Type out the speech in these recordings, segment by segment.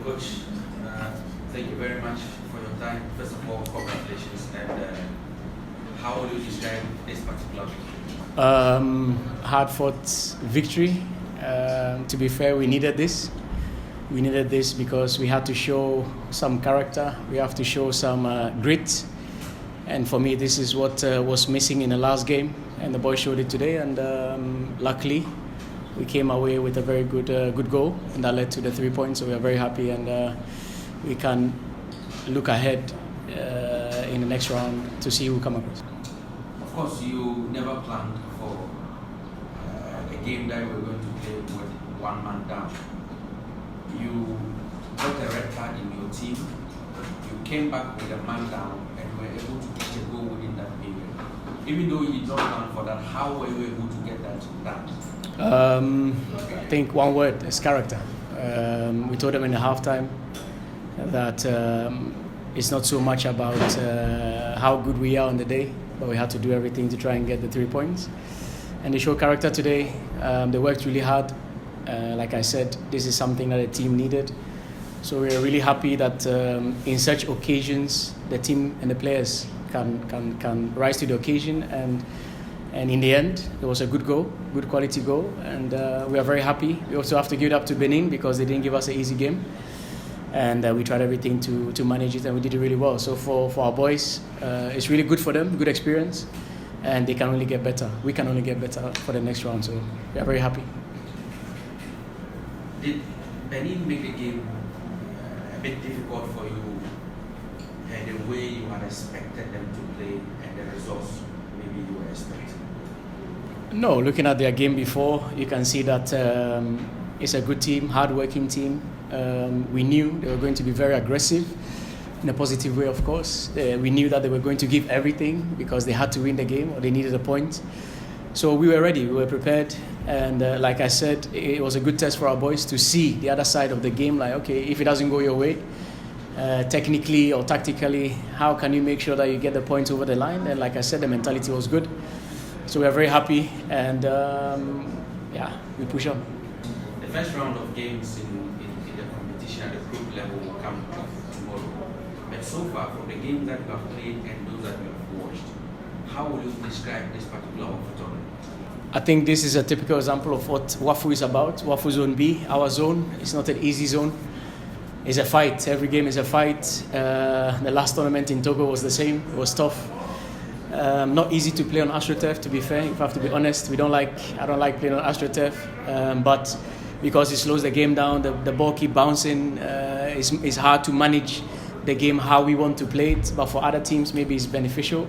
Coach, thank you very much for your time. First of all, congratulations. And how would you describe this particular victory? Hard-fought victory. To be fair, we needed this. We needed this because we had to show some character. We have to show some grit. And for me, this is what was missing in the last game. And the boys showed it today. And luckily, we came away with a very good goal. And that led to the 3 points. So we are very happy. And we can look ahead in the next round to see who come across. Of course, you never planned for a game that we were going to play with one man down. You got a red card in your team. You came back with a man down and were able to get a goal within that period. Even though you did not plan for that, how were you able to get that done? I think one word is character. We told them in the halftime that it's not so much about how good we are on the day, but we had to do everything to try and get the 3 points. And they showed character today. They worked really hard. Like I said, this is something that the team needed. So we're really happy that in such occasions, the team and the players can rise to the occasion. And in the end, it was a good goal, good quality goal. And we are very happy. We also have to give it up to Benin because they didn't give us an easy game. And we tried everything to manage it, and we did it really well. So for our boys, it's really good for them, good experience. And they can only get better. We can only get better for the next round. So we are very happy. Did Benin make the game a bit difficult for you the way you had expected them to play and the results maybe you were expecting? No, looking at their game before, you can see that it's a good team, hard-working team. We knew they were going to be very aggressive in a positive way, of course. We knew that they were going to give everything because they had to win the game or they needed a point. So we were ready, we were prepared. And like I said, it was a good test for our boys to see the other side of the game. Like, okay, if it doesn't go your way, technically or tactically, how can you make sure that you get the points over the line? And like I said, the mentality was good. So we are very happy. And yeah, we push on. The first round of games in the competition at the group level will come off tomorrow. But so far, from the games that you have played and those that you have watched, how will you describe this particular Wafu tournament? I think this is a typical example of what Wafu is about. Wafu Zone B, our zone, it's not an easy zone. It's a fight. Every game is a fight. The last tournament in Togo was the same. It was tough. Not easy to play on AstroTurf, to be fair. If I have to be honest, I don't like playing on AstroTurf. But because it slows the game down, the ball keep bouncing. It's hard to manage the game how we want to play it. But for other teams, maybe it's beneficial.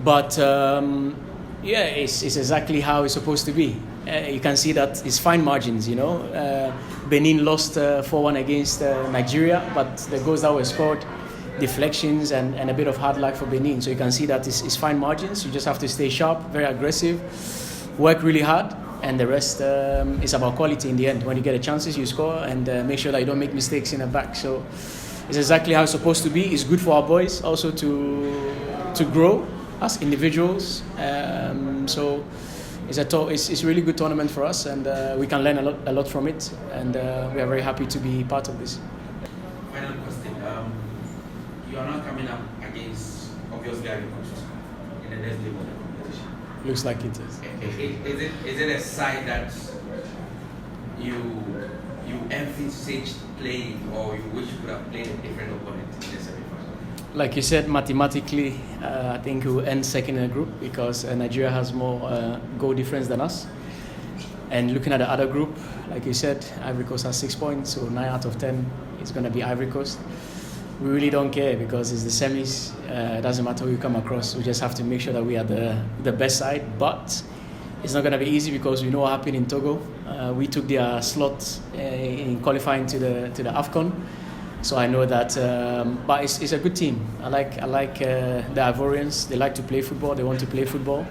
But yeah, it's exactly how it's supposed to be. You can see that it's fine margins, you know. Benin lost 4-1 against Nigeria, but the goals that were scored, deflections and a bit of hard luck for Benin. So you can see that it's fine margins. You just have to stay sharp, very aggressive, work really hard, and the rest is about quality in the end. When you get the chances, you score and make sure that you don't make mistakes in the back. So it's exactly how it's supposed to be. It's good for our boys also to grow as individuals. So it's a really good tournament for us, and we can learn a lot from it, and we are very happy to be part of this. Final question. You are not coming up against obviously agriculture in the next game of the competition. Looks like it is. Is it a side that you envisaged playing, or you wish you could have played a different opponent in the semi-final? Like you said, mathematically, I think we will end second in the group because Nigeria has more goal difference than us. And looking at the other group, like you said, Ivory Coast has 6 points, so 9 out of 10 is going to be Ivory Coast. We really don't care because it's the semis. It doesn't matter who you come across. We just have to make sure that we are the best side. But it's not going to be easy because we know what happened in Togo. We took their slot in qualifying to the AFCON. So I know that, but it's a good team. I like the Ivorians. They like to play football. They want to play football.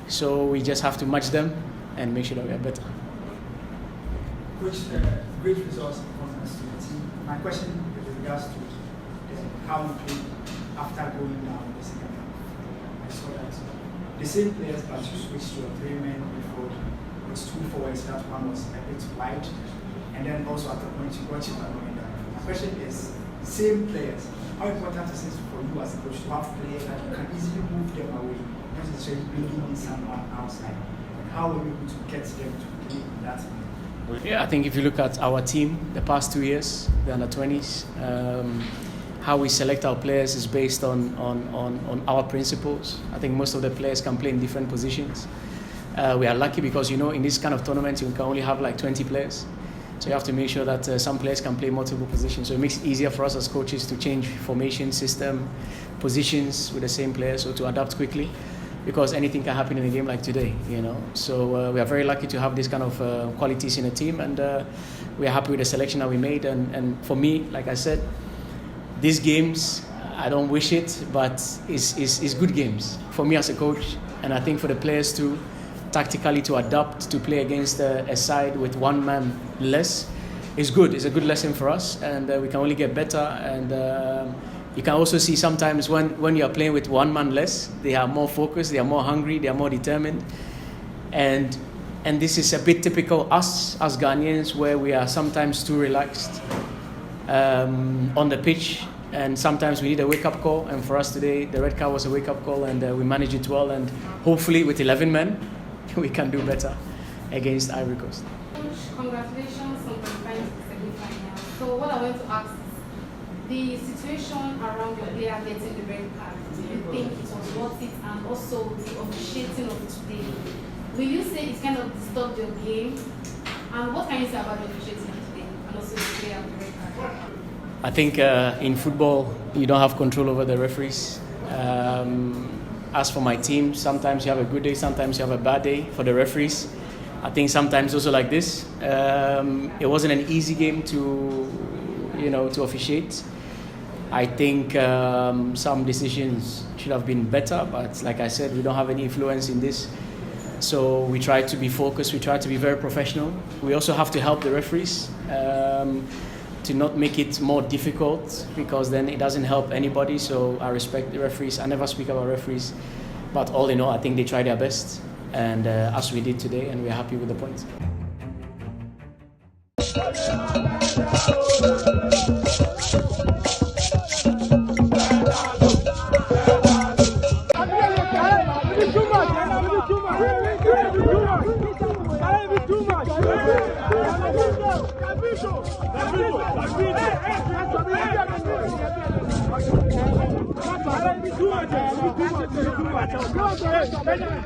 So we just have to match them and make sure that we are better. Coach, great results and performance to the team. My question with regards to how you played after going down the second half. I saw that the same players, but you switched to a 3-man midfield with 2 forwards. That one was a bit wide. and then also at the point you watch it going down. My question is, same players, how important is it for you as a coach to have players that you can easily move them away, not necessarily bringing in someone outside? And how are we able to get them to play in that way? Yeah, I think if you look at our team the past 2 years, the under-20s, how we select our players is based on our principles. I think most of the players can play in different positions. We are lucky because, in this kind of tournament, you can only have like 20 players. So you have to make sure that some players can play multiple positions. So it makes it easier for us as coaches to change formation, system, positions with the same players, so to adapt quickly, because anything can happen in a game like today, So we are very lucky to have this kind of qualities in a team, and we are happy with the selection that we made. And for me, like I said, these games, I don't wish it, but it's good games for me as a coach, and I think for the players too, tactically to adapt to play against a side with one man less is good. It's a good lesson for us, and we can only get better. And you can also see sometimes when you are playing with one man less, they are more focused, they are more hungry, they are more determined, and this is a bit typical us as Ghanaians, where we are sometimes too relaxed on the pitch, and sometimes we need a wake-up call. And for us today, the red card was a wake-up call, and we managed it well. And hopefully, with 11 men, we can do better against Ivory Coast. Congratulations on qualifying to the semi-final. So what I want to ask is, the situation around your player getting the red card, do you think it was worth it? And also the officiating of today, will you say it kind of disturbed your game? And what can you say about the officiating today and also the player of the red card? I think in football, you don't have control over the referees. As for my team, sometimes you have a good day, sometimes you have a bad day. For the referees, I think sometimes also like this. It wasn't an easy game to officiate. I think some decisions should have been better, but like I said, we don't have any influence in this. So we try to be focused, we try to be very professional. We also have to help the referees to not make it more difficult, because then it doesn't help anybody. So I respect the referees. I never speak about referees, but all in all, I think they try their best, and as we did today, and we're happy with the points. Benin